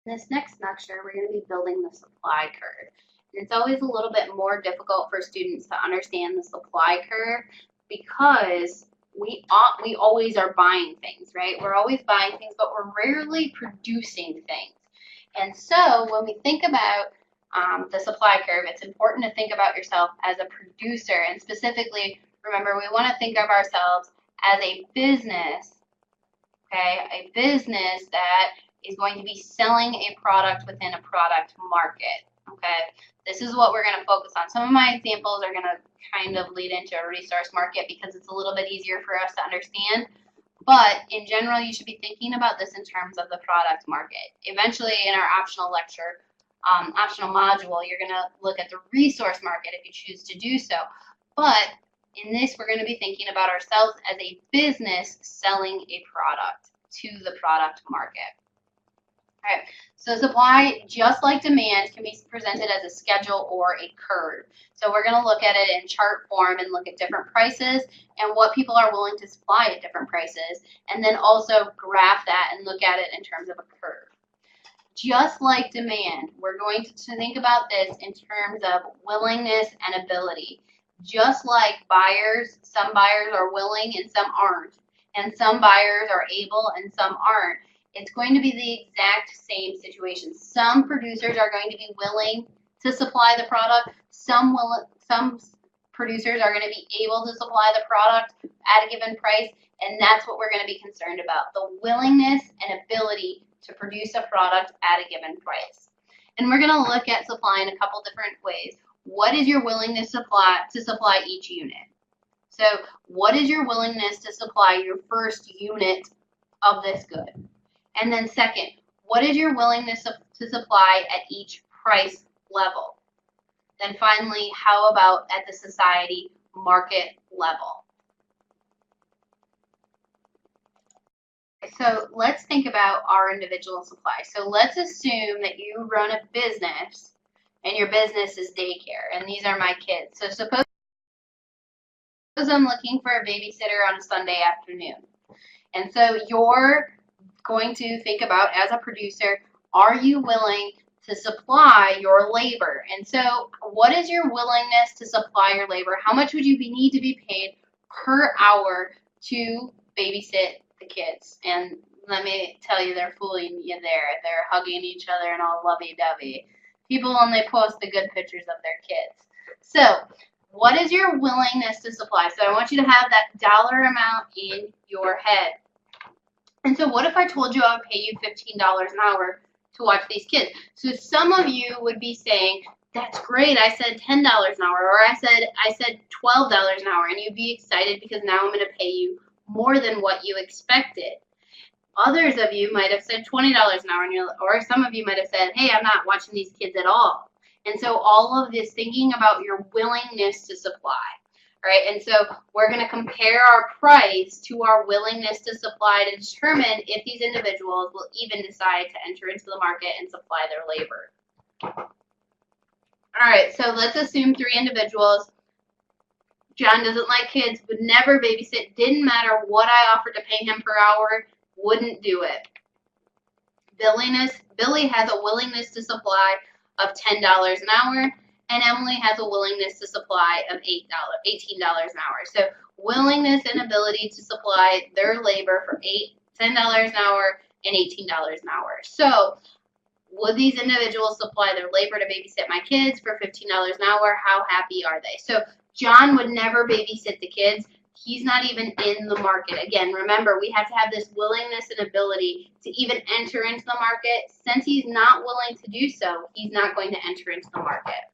In this next lecture, we're going to be building the supply curve. And it's always a little bit more difficult for students to understand the supply curve because we always are buying things, right? We're always buying things, but we're rarely producing things. And so when we think about the supply curve, it's important to think about yourself as a producer. And specifically, remember, we want to think of ourselves as a business, okay? A business that is going to be selling a product within a product market, okay? This is what we're going to focus on. Some of my examples are going to kind of lead into a resource market because it's a little bit easier for us to understand. But in general, you should be thinking about this in terms of the product market. Eventually, in our optional lecture, optional module, you're going to look at the resource market if you choose to do so. But in this, we're going to be thinking about ourselves as a business selling a product to the product market. All right, so supply, just like demand, can be presented as a schedule or a curve. So we're going to look at it in chart form and look at different prices and what people are willing to supply at different prices, and then also graph that and look at it in terms of a curve. Just like demand, we're going to think about this in terms of willingness and ability. Just like buyers, some buyers are willing and some aren't, and some buyers are able and some aren't. It's going to be the exact same situation. Some producers are going to be willing to supply the product. Some producers are going to be able to supply the product at a given price, and that's what we're going to be concerned about, the willingness and ability to produce a product at a given price. And we're going to look at supply in a couple different ways. What is your willingness to supply each unit? So what is your willingness to supply your first unit of this good? And then second, what is your willingness to supply at each price level? Then finally, how about at the society market level? So let's think about our individual supply. So let's assume that you run a business and your business is daycare, and these are my kids. So suppose I'm looking for a babysitter on a Sunday afternoon. And so you're going to think about, as a producer, are you willing to supply your labor? And so what is your willingness to supply your labor? How much would you need to be paid per hour to babysit the kids? And let me tell you, they're fooling you there. They're hugging each other and all lovey-dovey. People only post the good pictures of their kids. So what is your willingness to supply? So I want you to have that dollar amount in your head. And so what if I told you I would pay you $15 an hour to watch these kids? So some of you would be saying, that's great, I said $10 an hour, or I said $12 an hour, and you'd be excited because now I'm going to pay you more than what you expected. Others of you might have said $20 an hour, or some of you might have said, hey, I'm not watching these kids at all. And so all of this thinking about your willingness to supply. Right, and so we're going to compare our price to our willingness to supply to determine if these individuals will even decide to enter into the market and supply their labor. All right, so let's assume 3 individuals. John doesn't like kids, would never babysit, didn't matter what I offered to pay him per hour, wouldn't do it. Billy has a willingness to supply of $10 an hour. And Emily has a willingness to supply of $18 an hour. So willingness and ability to supply their labor for $10 an hour and $18 an hour. So would these individuals supply their labor to babysit my kids for $15 an hour? How happy are they? So John would never babysit the kids. He's not even in the market. Again, remember, we have to have this willingness and ability to even enter into the market. Since he's not willing to do so, he's not going to enter into the market.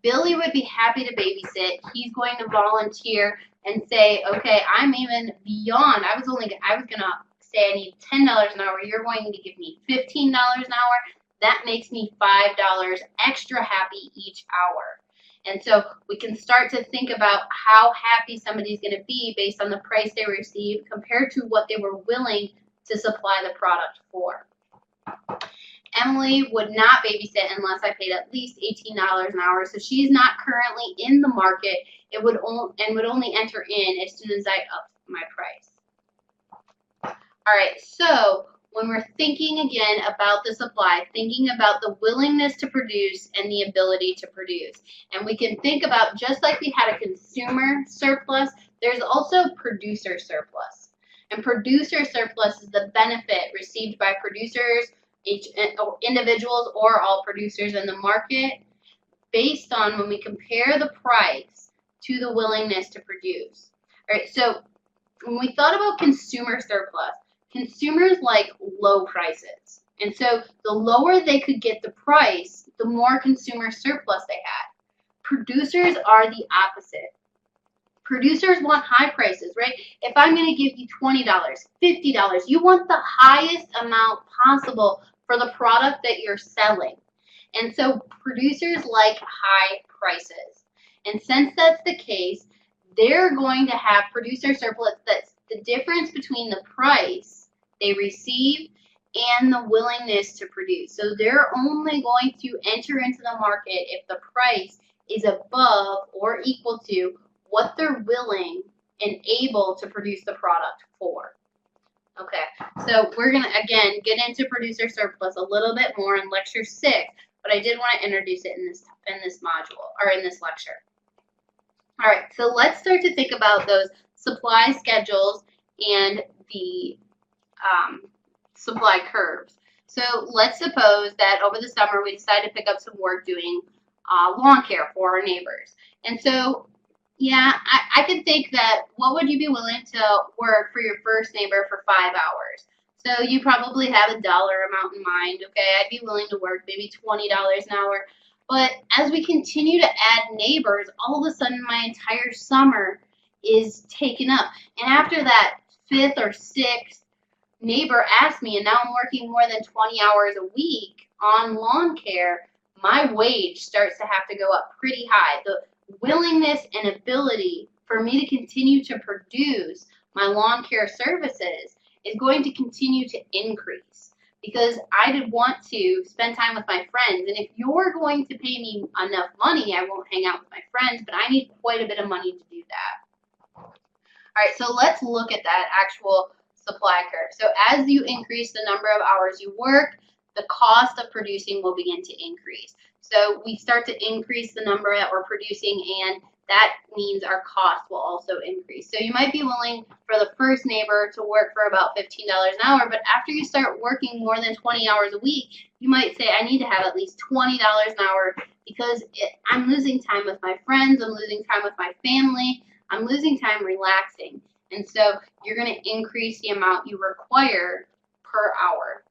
Billy would be happy to babysit. He's going to volunteer and say, okay, I'm even beyond. I was going to say I need $10 an hour. You're going to give me $15 an hour. That makes me $5 extra happy each hour. And so we can start to think about how happy somebody's going to be based on the price they receive compared to what they were willing to supply the product for. Emily would not babysit unless I paid at least $18 an hour, so she's not currently in the market. It would only enter in as soon as I upped my price. All right, so when we're thinking again about the supply, thinking about the willingness to produce and the ability to produce. And we can think about, just like we had a consumer surplus, there's also producer surplus. And producer surplus is the benefit received by producers, individuals, or all producers in the market based on when we compare the price to the willingness to produce. All right, so when we thought about consumer surplus, consumers like low prices. And so the lower they could get the price, the more consumer surplus they had. Producers are the opposite. Producers want high prices, right? If I'm going to give you $20, $50, you want the highest amount possible for the product that you're selling. And so producers like high prices. And since that's the case, they're going to have producer surplus. That's the difference between the price they receive and the willingness to produce. So they're only going to enter into the market if the price is above or equal to what they're willing and able to produce the product for. Okay, so we're going to, again, get into producer surplus a little bit more in lecture 6, but I did want to introduce it in this module, or in this lecture. All right, so let's start to think about those supply schedules and the supply curves. So let's suppose that over the summer we decide to pick up some work doing lawn care for our neighbors. And so, yeah, I could think that what would you be willing to work for your first neighbor for 5 hours? So you probably have a dollar amount in mind, okay? I'd be willing to work maybe $20 an hour. But as we continue to add neighbors, all of a sudden my entire summer is taken up. And after that 5th or 6th neighbor asked me, and now I'm working more than 20 hours a week on lawn care, my wage starts to have to go up pretty high. The willingness and ability for me to continue to produce my lawn care services is going to continue to increase because I did want to spend time with my friends. And if you're going to pay me enough money, I won't hang out with my friends, but I need quite a bit of money to do that. All right, so let's look at that actual supply curve. So as you increase the number of hours you work, the cost of producing will begin to increase. So we start to increase the number that we're producing, and that means our cost will also increase. So you might be willing for the first neighbor to work for about $15 an hour, but after you start working more than 20 hours a week, you might say, I need to have at least $20 an hour because I'm losing time with my friends, I'm losing time with my family, I'm losing time relaxing. And so you're going to increase the amount you require per hour.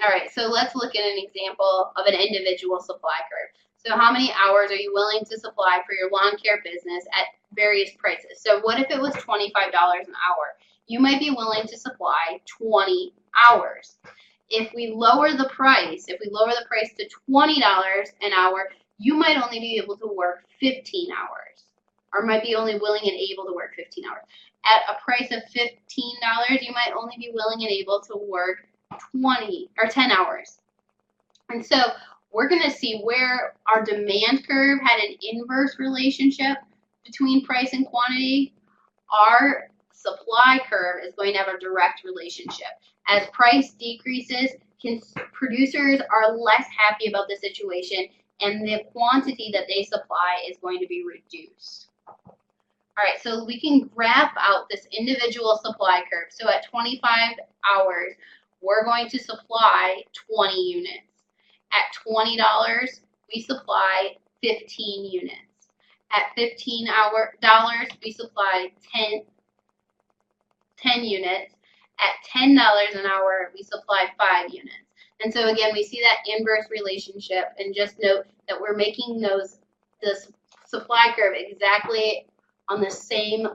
All right, so let's look at an example of an individual supply curve. So how many hours are you willing to supply for your lawn care business at various prices? So what if it was $25 an hour? You might be willing to supply 20 hours. If we lower the price, to $20 an hour, you might only be able to work 15 hours, or might be only willing and able to work 15 hours. At a price of $15, you might only be willing and able to work 10 hours. And so we're going to see where our demand curve had an inverse relationship between price and quantity. Our supply curve is going to have a direct relationship. As price decreases, producers are less happy about the situation, and the quantity that they supply is going to be reduced. All right, so we can graph out this individual supply curve. So at 25 hours, we're going to supply 20 units. At $20, we supply 15 units. At $15, we supply 10 units. At $10 an hour, we supply 5 units. And so again, we see that inverse relationship, and just note that we're making this supply curve exactly on the same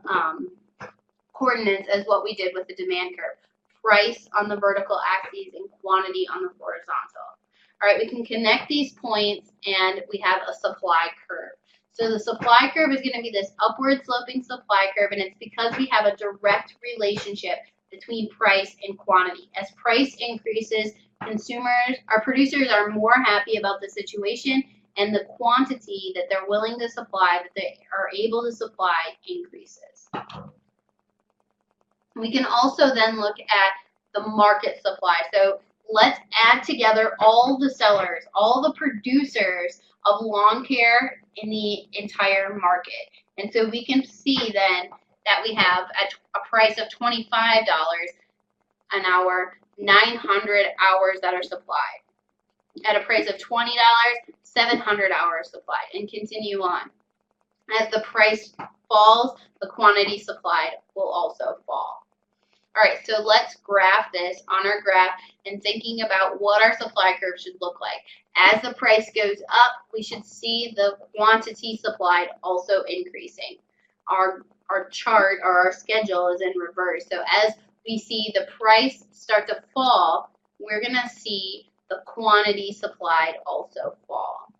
coordinates as what we did with the demand curve. Price on the vertical axis and quantity on the horizontal. All right, we can connect these points and we have a supply curve. So the supply curve is going to be this upward sloping supply curve, and it's because we have a direct relationship between price and quantity. As price increases, producers are more happy about the situation, and the quantity that they're willing to supply, that they are able to supply, increases. We can also then look at the market supply. So let's add together all the sellers, all the producers of lawn care in the entire market. And so we can see then that we have at a price of $25 an hour, 900 hours that are supplied. At a price of $20, 700 hours supplied, and continue on. As the price falls, the quantity supplied will also fall. All right, so let's graph this on our graph and thinking about what our supply curve should look like. As the price goes up, we should see the quantity supplied also increasing. Our chart or our schedule is in reverse. So as we see the price start to fall, we're going to see the quantity supplied also fall.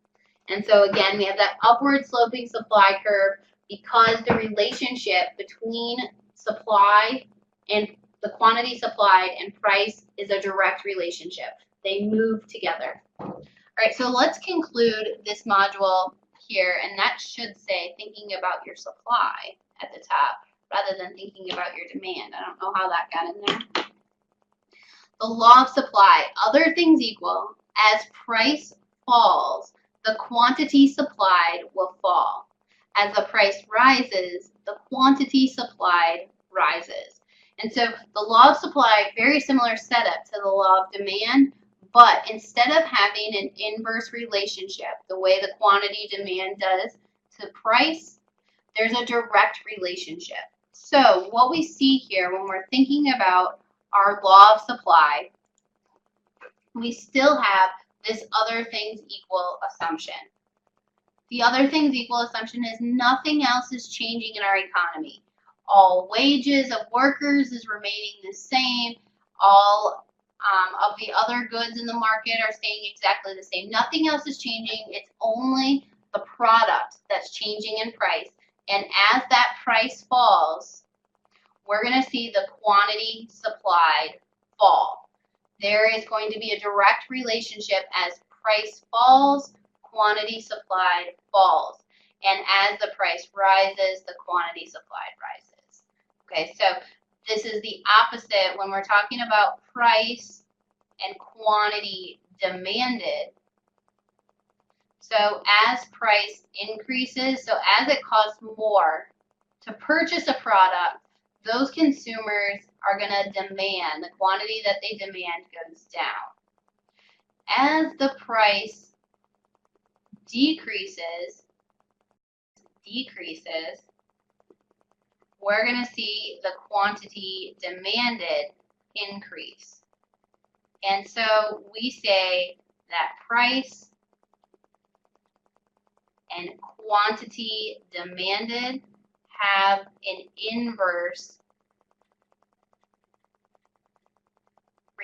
And so again, we have that upward sloping supply curve because the relationship between supply and the quantity supplied and price is a direct relationship. They move together. All right, so let's conclude this module here, and that should say thinking about your supply at the top rather than thinking about your demand. I don't know how that got in there. The law of supply, other things equal, as price falls, the quantity supplied will fall. As the price rises, the quantity supplied rises. And so the law of supply, very similar setup to the law of demand, but instead of having an inverse relationship, the way the quantity demand does to price, there's a direct relationship. So what we see here when we're thinking about our law of supply, we still have this other things equal assumption. The other things equal assumption is nothing else is changing in our economy. All wages of workers is remaining the same. All of the other goods in the market are staying exactly the same. Nothing else is changing. It's only the product that's changing in price. And as that price falls, we're going to see the quantity supplied fall. There is going to be a direct relationship as price falls, quantity supplied falls. And as the price rises, the quantity supplied rises. Okay, so this is the opposite when we're talking about price and quantity demanded. So as price increases, so as it costs more to purchase a product, those consumers are going to demand, the quantity that they demand goes down. As the price decreases, we're going to see the quantity demanded increase. And so we say that price and quantity demanded have an inverse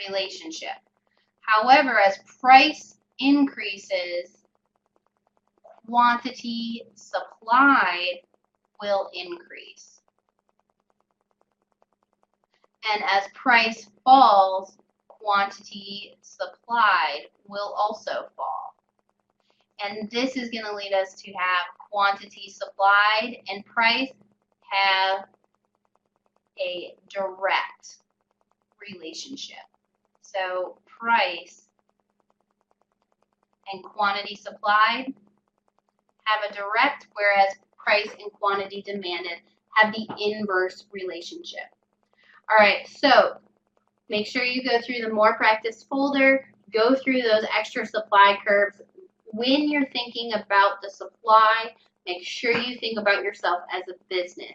relationship. However, as price increases, quantity supplied will increase. And as price falls, quantity supplied will also fall. And this is going to lead us to have quantity supplied and price have a direct relationship. So price and quantity supplied have a direct, whereas price and quantity demanded have the inverse relationship. All right, so make sure you go through the more practice folder, go through those extra supply curves. When you're thinking about the supply, make sure you think about yourself as a business.